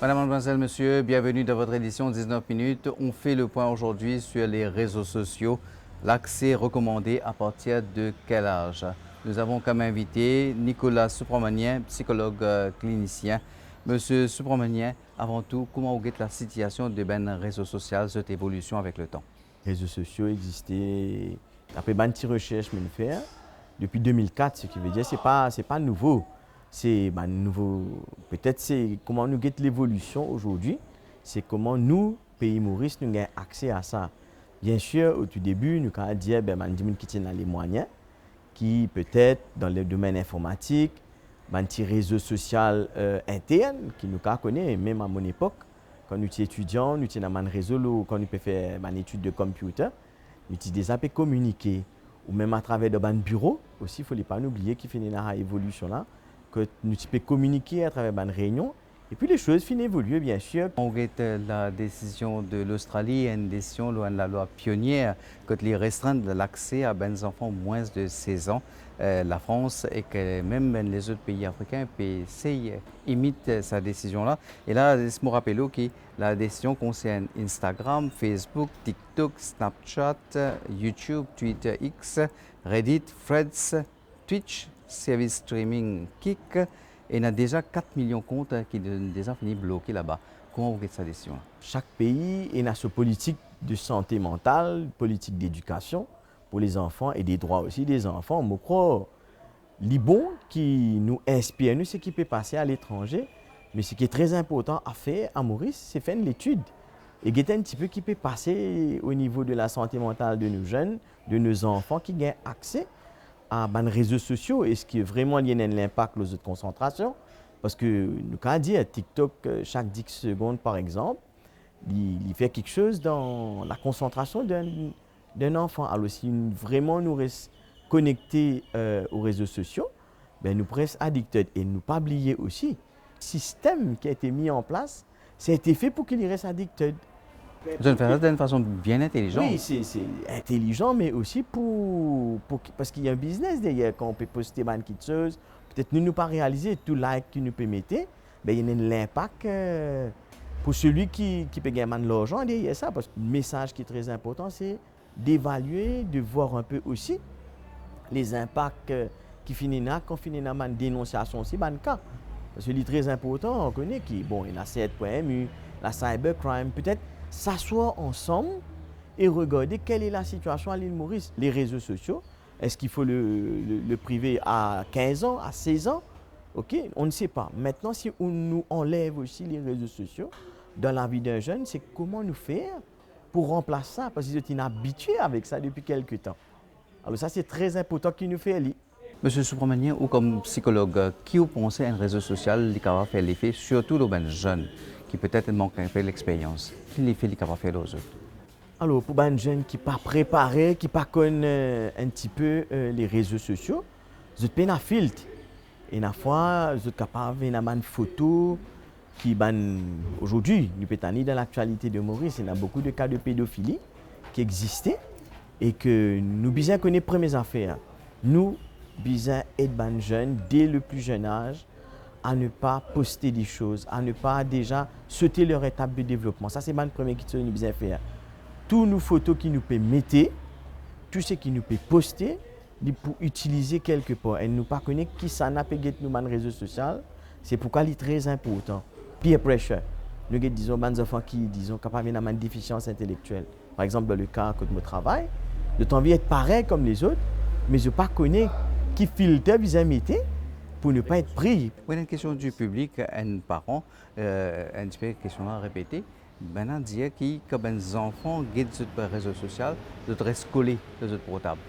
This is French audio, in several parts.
Madame, mademoiselle, monsieur, bienvenue dans votre édition 19 minutes. On fait le point aujourd'hui sur les réseaux sociaux. L'accès recommandé à partir de quel âge? Nous avons comme invité Nicolas Subramanian, psychologue clinicien. Monsieur Subramanian, avant tout, comment vous guette la situation des réseaux sociaux, cette évolution avec le temps? Les réseaux sociaux existaient, après une petite recherche que faire depuis 2004, ce qui veut dire que ce n'est pas nouveau. C'est nouveau. Peut-être c'est comment nous guette l'évolution aujourd'hui, c'est comment nous, pays Maurice, nous avons accès à ça. Bien sûr, au tout début, nous avons dit que qui ont les moyens, qui peut-être dans le domaine informatique, un petit réseau social interne, qui nous connaît, même à mon époque. Quand nous étions étudiants, nous étions dans un réseau, quand nous pouvons faire une étude de computer, nous étions déjà communiquer. Ou même à travers un bureau, aussi, il ne faut pas oublier qu'il fait une évolution là, que nous pouvons communiquer à travers une réunion. Et puis les choses finissent évoluer, bien sûr. On regarde la décision de l'Australie, une décision de la loi pionnière, que les restreindre l'accès à des enfants moins de 16 ans. La France et que même les autres pays africains imitent cette décision-là. Et là, je me rappelle que la décision concerne Instagram, Facebook, TikTok, Snapchat, YouTube, Twitter X, Reddit, Threads, Twitch, service streaming Kik. Et il y a déjà 4 millions de comptes qui ont déjà fini bloqués là-bas. Comment vous faites cette décision? Chaque pays a sa politique de santé mentale, politique d'éducation pour les enfants et des droits aussi des enfants. Je crois les bons qui nous inspirent, nous, ce qui peut passer à l'étranger. Mais ce qui est très important à faire à Maurice, c'est faire une étude. Et guetter un petit peu qui peut passer au niveau de la santé mentale de nos jeunes, de nos enfants qui ont accès à les réseaux sociaux et ce qui est vraiment lié à l'impact de concentration. Parce que nous avons dit à TikTok, chaque 10 secondes par exemple, il fait quelque chose dans la concentration d'un enfant. Alors si vraiment nous restons connectés aux réseaux sociaux, ben nous presque addicted. Et ne pas oublier aussi, le système qui a été mis en place, ça a été fait pour qu'il reste addicted. Vous allez faire ça d'une façon bien intelligente. Oui, c'est intelligent, mais aussi parce qu'il y a un business derrière. Quand on peut poster une petite chose, peut-être nous pas réaliser tout like que nous peut mettre, ben, il y a l'impact pour celui qui peut gagner de l'argent derrière ça. Parce que le message qui est très important, c'est d'évaluer, de voir un peu aussi les impacts qui finissent là, quand finissent dans une dénonciation aussi, dans le cas. Parce que c'est très important, on connaît qu'il y a la 7.mu, la cybercrime, peut-être s'asseoir ensemble et regarder quelle est la situation à l'île Maurice. Les réseaux sociaux, est-ce qu'il faut le priver à 15 ans, à 16 ans? Ok, on ne sait pas. Maintenant, si on nous enlève aussi les réseaux sociaux dans la vie d'un jeune, c'est comment nous faire pour remplacer ça? Parce qu'ils sont inhabitués avec ça depuis quelques temps. Alors ça, c'est très important qu'il nous fait aller. Monsieur Subramanian, ou comme psychologue, qui vous pensez à un réseau social qui va faire l'effet, surtout les jeunes, qui peut-être manquent un peu l'expérience? Quel effet qui va faire aux autres? Alors, pour les jeunes qui ne sont pas préparés, qui ne connaissent pas un petit peu les réseaux sociaux, ils ont un filtre. Et une fois, ils sont capables de faire une photo qui, aujourd'hui, nous peut-être dans l'actualité de Maurice, il y a beaucoup de cas de pédophilie qui existaient et que nous devons connaître les premières affaires. Nous devons être les jeunes dès le plus jeune âge à ne pas poster des choses, à ne pas déjà sauter leur étape de développement. Ça, c'est la première chose que nous devons faire. Toutes nos photos qui nous peuvent mettre, tout ce qui nous peut poster, pour utiliser quelque part. Et nous ne connaissons pas qui ça n'a pas nous dans les réseaux sociaux. C'est pourquoi il est très important. Peer pressure. Nous avons des enfants qui sont capables d'avoir une déficience intellectuelle. Par exemple, dans le cas de mon travail, j'ai envie d'être pareil comme les autres, mais je ne connais pas qui filtre vis-à-vis mettre pour ne pas être pris. Oui, une question du public, un parent, une question à répéter. Maintenant, dire que quand les enfants guident sur les réseaux sociaux, ils restent collés sur le portable.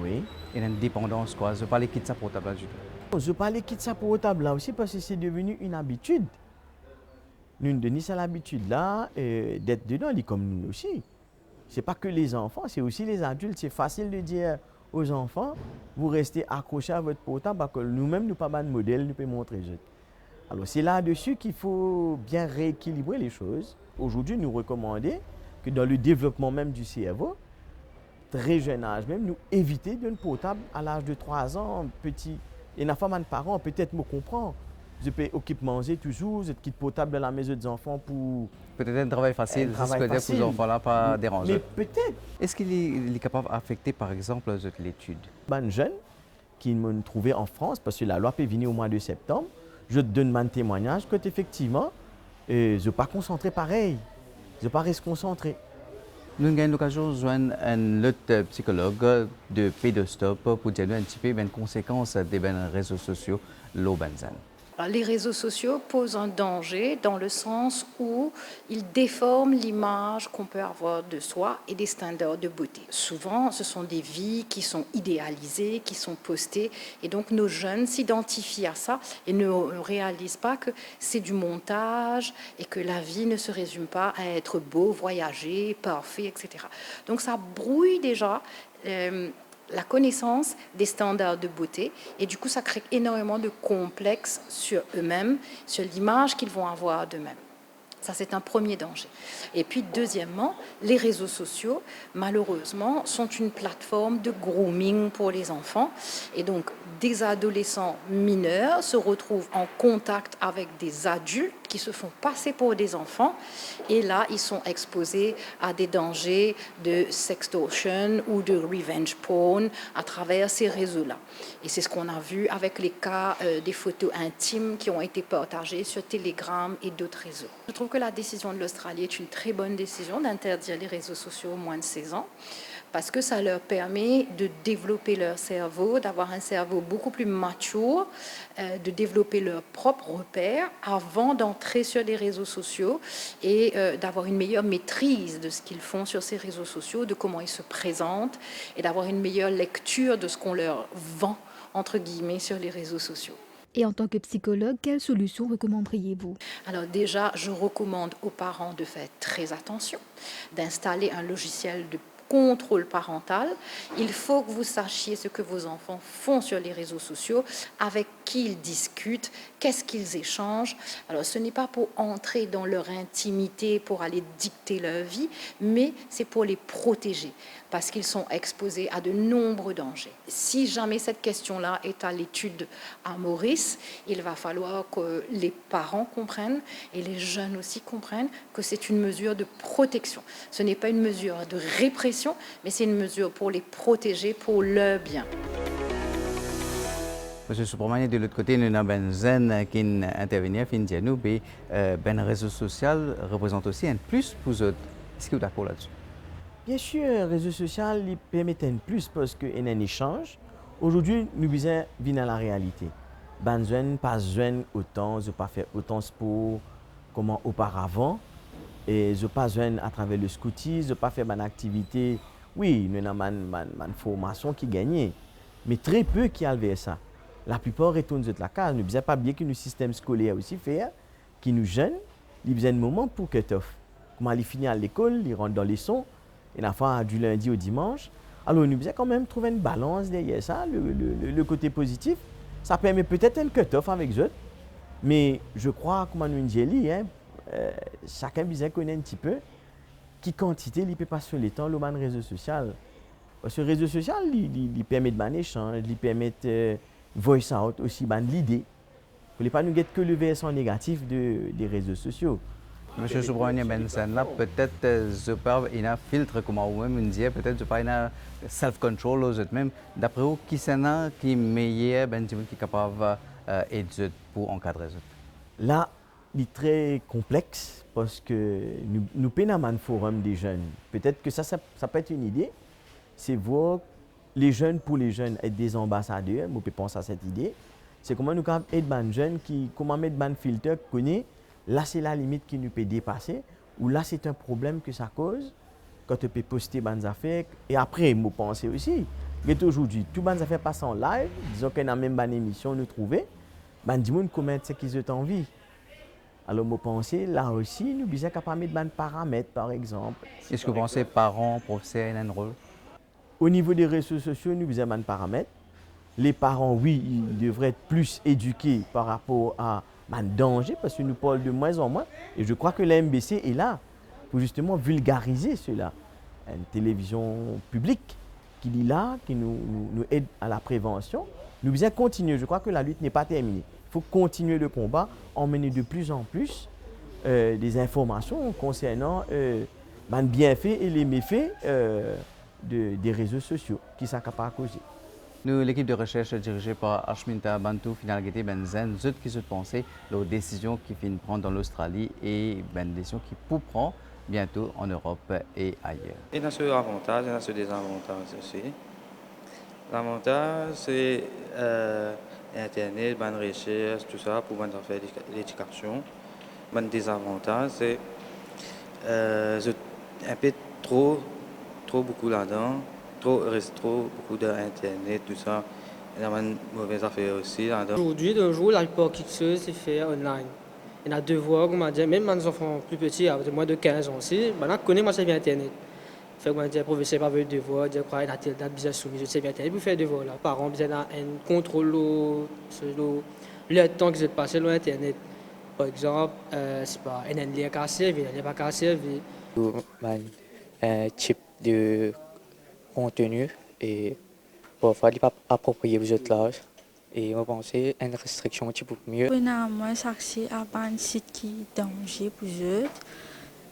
Oui. Il y a une dépendance, quoi. Je ne parle pas de ça portable là du tout. Je parle de ça portable là aussi parce que c'est devenu une habitude. Nous donnons ça l'habitude là d'être dedans, comme nous aussi. Ce n'est pas que les enfants, c'est aussi les adultes. C'est facile de dire aux enfants, vous restez accrochés à votre portable parce que nous-mêmes, nous n'avons pas de modèle, nous pouvons montrer. Alors c'est là-dessus qu'il faut bien rééquilibrer les choses. Aujourd'hui, nous recommandons que dans le développement même du cerveau, très jeune âge même, nous éviter d'un portable à l'âge de 3 ans, petit. Et la femme et parents peut-être me comprendre. je peux occuper manger toujours, je quitte portable dans la maison des enfants pour Peut-être un travail facile, c'est ce que dire pour les enfants là, pas déranger. Mais peut-être, Est-ce qu'il est capable d'affecter par exemple l'étude? ban jeune qui m'ont trouvé en France, parce que la loi peut venir au mois de septembre, je te donne mon témoignage que effectivement, je ne pas concentré pareil, je ne pas rester concentré. Nous avons l'occasion de joindre un autre psychologue de Pédostop pour dire un petit peu les conséquences des réseaux sociaux, l'Obanzan. Les réseaux sociaux posent un danger dans le sens où ils déforment l'image qu'on peut avoir de soi et des standards de beauté. Souvent, ce sont des vies qui sont idéalisées, qui sont postées, et donc nos jeunes s'identifient à ça et ne réalisent pas que c'est du montage et que la vie ne se résume pas à être beau, voyager, parfait, etc. Donc ça brouille déjà la connaissance des standards de beauté et du coup ça crée énormément de complexes sur eux-mêmes, sur l'image qu'ils vont avoir d'eux-mêmes. Ça, c'est un premier danger. Et puis, deuxièmement, les réseaux sociaux, malheureusement, sont une plateforme de grooming pour les enfants. Et donc, des adolescents mineurs se retrouvent en contact avec des adultes qui se font passer pour des enfants. Et là, ils sont exposés à des dangers de sextortion ou de revenge porn à travers ces réseaux-là. Et c'est ce qu'on a vu avec les cas des photos intimes qui ont été partagées sur Telegram et d'autres réseaux. Je trouve que la décision de l'Australie est une très bonne décision d'interdire les réseaux sociaux aux moins de 16 ans parce que ça leur permet de développer leur cerveau, d'avoir un cerveau beaucoup plus mature, de développer leurs propres repères avant d'entrer sur les réseaux sociaux et d'avoir une meilleure maîtrise de ce qu'ils font sur ces réseaux sociaux, de comment ils se présentent et d'avoir une meilleure lecture de ce qu'on leur vend, entre guillemets, sur les réseaux sociaux. Et en tant que psychologue, quelle solution recommanderiez-vous? Alors déjà, je recommande aux parents de faire très attention, d'installer un logiciel de contrôle parental. Il faut que vous sachiez ce que vos enfants font sur les réseaux sociaux, avec qui ils discutent, qu'est-ce qu'ils échangent. Alors ce n'est pas pour entrer dans leur intimité, pour aller dicter leur vie, mais c'est pour les protéger, parce qu'ils sont exposés à de nombreux dangers. Si jamais cette question-là est à l'étude à Maurice, il va falloir que les parents comprennent et les jeunes aussi comprennent que c'est une mesure de protection. Ce n'est pas une mesure de répression, mais c'est une mesure pour les protéger, pour leur bien. Monsieur Subramani, de l'autre côté, nous avons Benzen qui intervient, qui dit nous, que les réseaux sociaux représentent aussi un plus pour eux. Est-ce que vous êtes d'accord là-dessus? Bien sûr, les réseaux sociaux permettent un plus parce qu'il y a un échange. Aujourd'hui, nous devons venir à la réalité. Les jeunes pas jeunes autant, je pas fait autant de sport comme auparavant. Et je pas jeune à travers le scoutisme, je pas fait une activité. Oui, nous avons une formation qui gagne, mais très peu qui a vers ça. La plupart retournent de la case. Nous ne pas bien que nos systèmes scolaires aussi faire, qui nous jeunes, ils ont un moment pour cut-off. Comment ils finissent à l'école, ils rentrent dans les sons, et la fois du lundi au dimanche. Alors nous devons quand même trouver une balance derrière ça, le côté positif. Ça permet peut-être un cut-off avec eux, mais je crois, comme nous dit, chacun besoin connaître un petit peu qui quantité il peut passer sur le temps, le réseau social. Parce que le réseau social, il permet de un échange, il permet de voice out aussi, l'idée. Il ne faut pas nous get que le versant négatif des réseaux sociaux. Monsieur Subramani Benzen, là, peut-être je parle il y a un filtre, comme vous-même me disiez, peut-être je parle il y a self-control aux autres même. D'après vous, qui c'est là qui est meilleur, qui est capable d'aider pour encadrer les autres? Là, il est très complexe parce que nous peinons un forum des jeunes. Peut-être que ça peut être une idée. C'est voir les jeunes pour les jeunes être des ambassadeurs. Moi, je pense à cette idée. C'est comment nous aider les jeunes qui, comment mettre un filtre qui connaît. Là, c'est la limite qui nous peut dépasser. Ou là, c'est un problème que ça cause. Quand tu peux poster des affaires. Et après, je pense aussi. Aujourd'hui, tout les affaires passent en live. Disons qu'on a même une émission nous trouver. Les gens commettent ce qu'ils ont envie. Alors, je pense là aussi, nous sommes capables de mettre des paramètres, par exemple. Est-ce que vous pensez que parents, professeurs ont un rôle? Au niveau des réseaux sociaux, nous avons des paramètres. Les parents, oui, ils devraient être plus éduqués par rapport à un danger, parce que nous parlons de moins en moins. Et je crois que la MBC est là pour justement vulgariser cela. Une télévision publique qui est là, qui nous aide à la prévention. Nous devons continuer. Je crois que la lutte n'est pas terminée. Il faut continuer le combat, emmener de plus en plus des informations concernant les bienfaits et les méfaits des réseaux sociaux qui sont capables de causer. Nous, l'équipe de recherche dirigée par Ashminta Bantu, Finalgete Benzen, zut qui se pensait aux décisions qui finissent prendre dans l'Australie et des décisions qui pourront prendre bientôt en Europe et ailleurs. Il y a ce avantage, il y a ce désavantage aussi. L'avantage, c'est Internet, bonne recherche, tout ça, pour faire l'éducation. Le désavantage, c'est un peu trop beaucoup là-dedans, trop beaucoup d'Internet, tout ça. Il y a une mauvaise affaire aussi là-dedans. Aujourd'hui, de nos jours, la plupart qui se c'est fait online. Il y a devoirs, on m'a dit, même mes enfants plus petits, avec moins de 15 ans aussi, maintenant, connaissent moi c'est bien Internet. Fait que moi, le professeur pas veut devoir, dire quoi, il a telle date bien soumise, je sais bien Internet, pour faire devoir là. Parents, besoin d'un contrôle le temps qu'ils ont passé sur Internet. Par exemple, c'est pas un lien cassé, il n'est pas cassé. Un type de contenu et parfois il n'est pas approprié aux autres l'âge. Et on pensait une restriction un petit peu mieux. On a moins accès à un site qui est danger pour eux.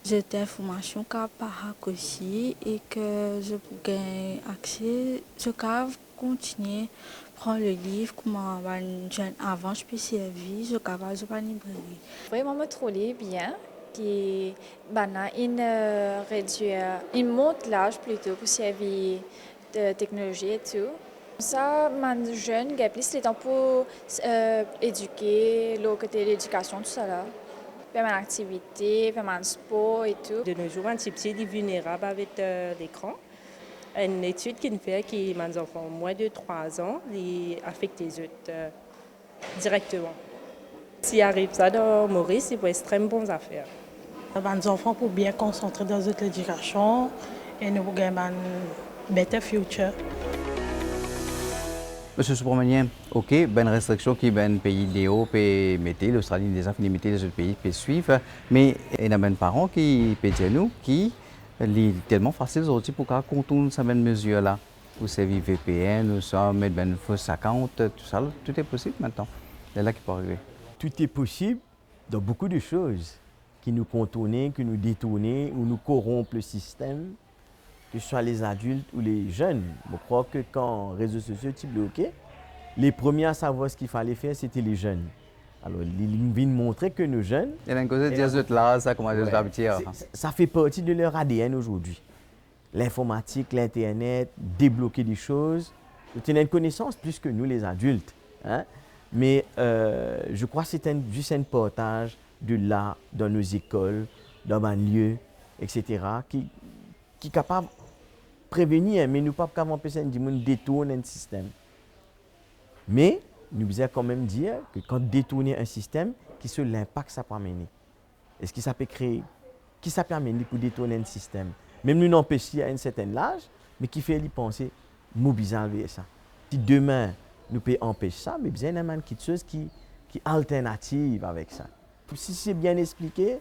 J'ai des informations qui apparaissent aussi et que je peux gagner accès. Je peux continuer à prendre le livre comme un jeune avant, je peux servir, je peux aller à la librairie. Vraiment me trouver bien. Qui il monte l'âge plutôt pour servir de technologie et tout. Ça, les jeunes, il y a plus de temps pour éduquer, le côté de l'éducation, tout ça là. Faire une activité, faire un sport et tout. De nos jours, un petit peu vulnérable avec l'écran. Une étude qui fait que les enfants moins de 3 ans affectent les autres directement. S'il arrive ça dans Maurice, c'est pour extrêmement bonnes affaires. Les enfants pour bien concentrer dans l'éducation et nous pour gagner un better future. Monsieur Subramanian, ok, une restriction qui ben pays déo peut mettre l'Australie des enfants limiter les autres pays peut suivre, mais il y a des parents qui peuvent dire nous qui est tellement facile aujourd'hui pour qu'on contourne ces mesures là, pour servir VPN, ou ça mettre ben fausse account, tout ça, tout est possible maintenant. C'est là qui peut arriver. Tout est possible dans beaucoup de choses qui nous contournent, qui nous détournent ou nous corrompent le système, que ce soit les adultes ou les jeunes. Je crois que quand les réseaux sociaux étaient bloqués, les premiers à savoir ce qu'il fallait faire, c'était les jeunes. Alors, ils viennent montrer que nos jeunes... Il y a une cause de dire là, ça commence à habituer. Ça fait partie de leur ADN aujourd'hui. L'informatique, l'Internet, débloquer des choses. Ils ont une connaissance plus que nous, les adultes. Hein? Mais je crois que c'est juste un partage de là, dans nos écoles, dans un lieu, etc., qui est capable de prévenir, mais nous ne pouvons pas empêcher de détourner un système. Mais nous devons quand même dire que quand détourner un système, qui est l'impact que ça peut amener. Est-ce que ça peut créer, qui ça peut amener pour détourner un système? Même nous n'empêcher à un certain âge, mais qui fait lui penser, mobiliser ça. Si demain, nous pouvons empêcher ça, mais bien il y a quelque chose qui est alternative avec ça. Si c'est bien expliqué,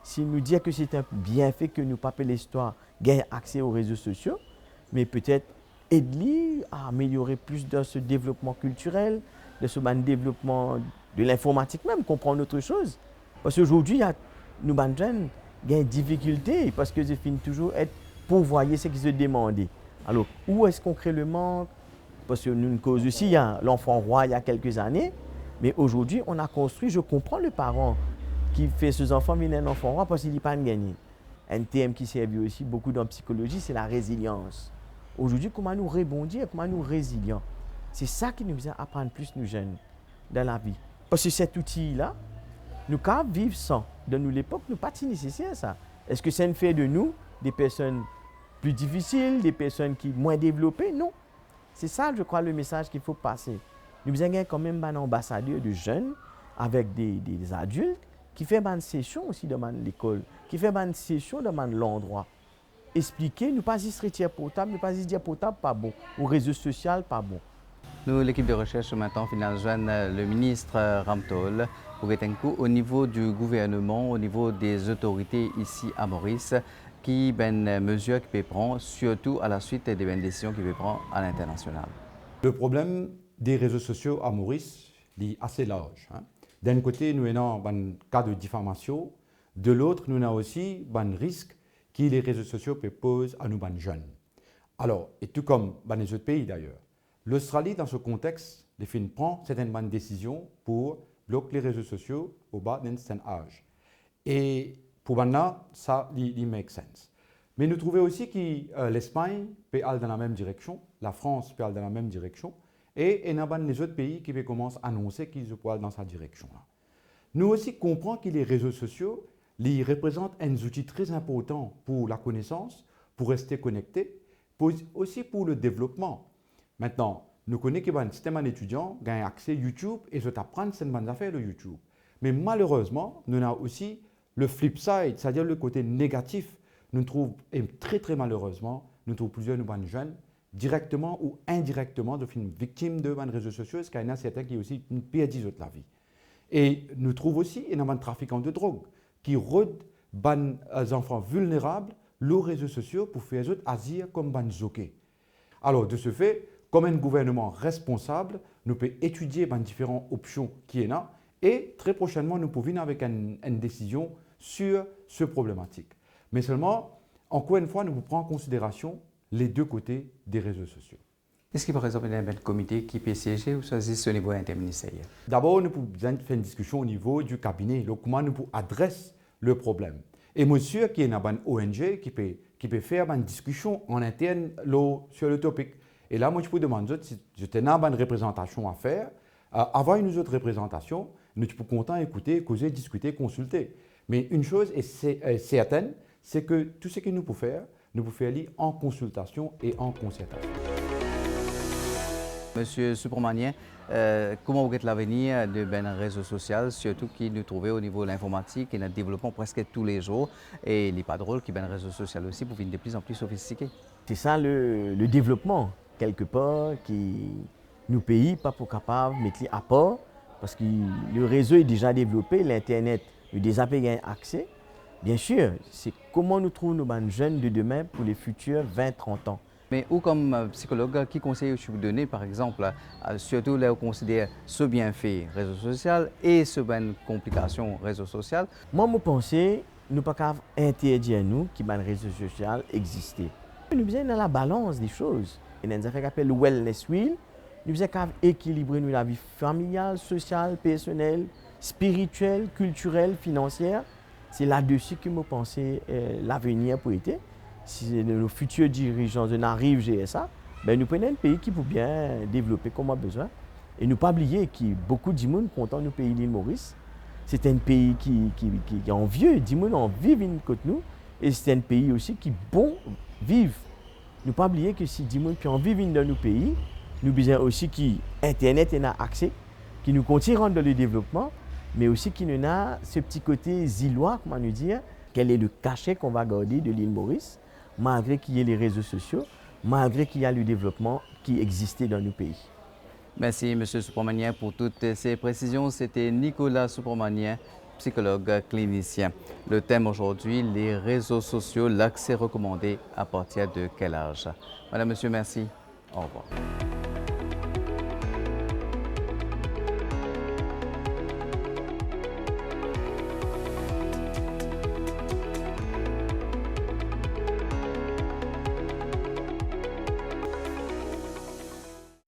si nous disons que c'est un bienfait que nous pas l'histoire gagne accès aux réseaux sociaux, mais peut-être aider à améliorer plus de ce développement culturel, de ce développement de l'informatique même, comprendre autre chose. Parce qu'aujourd'hui, nous jeunes ont des difficultés parce que je finis toujours être pourvoyer ce qu'ils se demandent. Alors, où est-ce qu'on crée le manque? Parce que nous, une cause aussi, il y a l'enfant roi il y a quelques années, mais aujourd'hui, on a construit, je comprends le parent qui fait ses enfants venir un enfant roi parce qu'il n'est pas gagné. Un thème qui servait aussi beaucoup dans la psychologie, c'est la résilience. Aujourd'hui, comment nous rebondir, comment nous résilients. C'est ça qui nous vient apprendre plus nous jeunes dans la vie. Parce que cet outil-là, nous pouvons vivre sans. Dans l'époque, nous pas si nécessaire ça. Est-ce que ça ne fait de nous des personnes plus difficiles, des personnes qui moins développées? Non. C'est ça, je crois, le message qu'il faut passer. Nous avons quand même un ambassadeur de jeunes avec des adultes qui fait une session aussi dans l'école, qui fait une session dans l'endroit. Expliquer, nous pas juste retirer portable, nous pas juste dire portable pas bon, ou réseau social pas bon. Nous, l'équipe de recherche, maintenant, finalement, joignent le ministre Ramtol pour être un coup au niveau du gouvernement, au niveau des autorités ici à Maurice, qui mesures qu'il peut prendre, surtout à la suite des décisions qu'il peut prendre à l'international. Le problème des réseaux sociaux à Maurice, est assez large. Hein. D'un côté, nous avons un cas de diffamation. De l'autre, nous avons aussi un risque que les réseaux sociaux peuvent poser à nous jeunes. Alors, et tout comme dans les autres pays d'ailleurs, l'Australie, dans ce contexte, prend certaines décisions pour bloquer les réseaux sociaux au bas d'un certain âge. Et pour maintenant, ça, il make sense. Mais nous trouvons aussi que l'Espagne peut aller dans la même direction, la France peut aller dans la même direction, et il y a les autres pays qui commencent à annoncer qu'ils peuvent aller dans cette direction-là. Nous aussi comprenons que les réseaux sociaux ils représentent un outil très important pour la connaissance, pour rester connecté, aussi pour le développement. Maintenant, nous connaissons que système d'étudiants ont accès à YouTube et ils apprennent ces affaires de YouTube. Mais malheureusement, nous avons aussi le flip side, c'est-à-dire le côté négatif. Nous trouvons, et très malheureusement, nous trouvons plusieurs de jeunes directement ou indirectement de victimes de réseaux sociaux, parce qu'il y en a certains qui aussi perdent la vie. Et nous trouvons aussi énormément de trafiquants de drogue qui rendent les enfants vulnérables aux réseaux sociaux pour faire eux agir comme des zoquets. Alors, de ce fait, comme un gouvernement responsable, nous pouvons étudier les différentes options qui sont là et très prochainement, nous pouvons venir avec une décision sur ce problématique. Mais seulement, encore une fois, nous pouvons prendre en considération les deux côtés des réseaux sociaux. Est-ce qu'il y a par exemple un comité qui peut siéger ou ça c'est au niveau interministériel? D'abord, nous pouvons faire une discussion au niveau du cabinet, comment nous pouvons adresser le problème. Et monsieur qui est dans une ONG qui peut faire une discussion en interne sur le topic. Et là, moi, je peux demander si j'étais dans une représentation à faire, avoir une autre représentation, nous sommes contents d'écouter, causer, discuter, consulter. Mais une chose est certaine, c'est que tout ce que nous pouvons faire en consultation et en concertation. Monsieur Subramanian, comment vous voyez l'avenir de réseau social, surtout qui nous trouvons au niveau de l'informatique et notre développement presque tous les jours. Et il n'est pas drôle qu'il y ait un réseau social aussi pour devenir de plus en plus sophistiqué. C'est ça le développement, quelque part, qui nous pays pas pour capable de mettre à part, parce que le réseau est déjà développé, l'Internet, il déjà a accès. Bien sûr, c'est comment nous trouvons nos jeunes de demain pour les futurs 20-30 ans. Mais ou comme psychologue, qui conseille vous donner, par exemple, surtout là où on considère ce bienfait réseau social et ce bonne complication réseau social? Moi, je pense que nous ne pouvons pas interdire nous que les réseaux sociaux existent. Nous sommes dans la balance des choses. Il y a une affaire qui s'appelle le wellness wheel. Nous devons équilibrer la vie familiale, sociale, personnelle, spirituelle, culturelle, financière. C'est là-dessus que je pense l'avenir pour être. Si nos futurs dirigeants arrivent à gérer ça, ben nous prenons un pays qui peut bien développer comme on a besoin. Et ne pas oublier que beaucoup de gens sont contents du pays de l'île Maurice. C'est un pays qui est envieux, les gens en vivent côté nous. Et c'est un pays aussi qui est bon vivre. Ne pas oublier que si les gens qui en vivent dans nos pays, nous besoin aussi que Internet ait accès, qui nous continue dans le développement, mais aussi qui nous a ce petit côté zillois, comment nous dire, quel est le cachet qu'on va garder de l'île Maurice, malgré qu'il y ait les réseaux sociaux, malgré qu'il y a le développement qui existait dans nos pays. Merci M. Subramanian pour toutes ces précisions. C'était Nicolas Subramanian, psychologue clinicien. Le thème aujourd'hui, les réseaux sociaux, l'accès recommandé à partir de quel âge? Madame, Monsieur, merci. Au revoir.